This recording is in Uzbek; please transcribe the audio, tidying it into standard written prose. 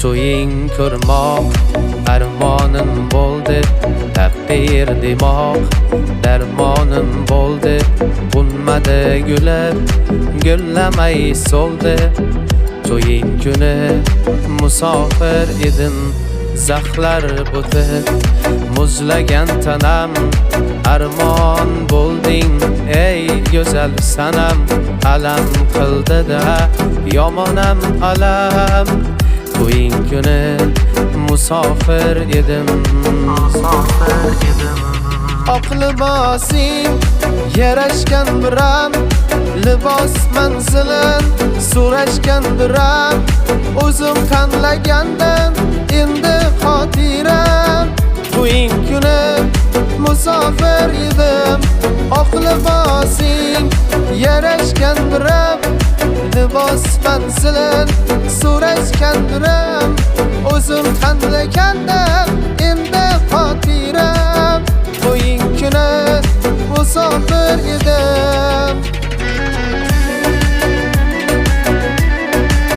to'ying ko'rmoq armonim bo'ldi, taqdir demoq darmonim bo'ldi. Unmadi gulib gullamay so'ldi, to'ying kuni musofir edim, zaxlar o'tib muzlagan tanam. Armon bo'lding ey go'zal sanam, alam qildi-da yomonam alam. To'ying kuni musofir edim, oq libosing yarashgan biram, libos manzilin so'rashgan biram. O'zim tanlagandim endi xotiram. To'ying kuni musofir edim, oq libosing yarashgan biram, libos manzilin so'rashgan biram. O'zim tanlagan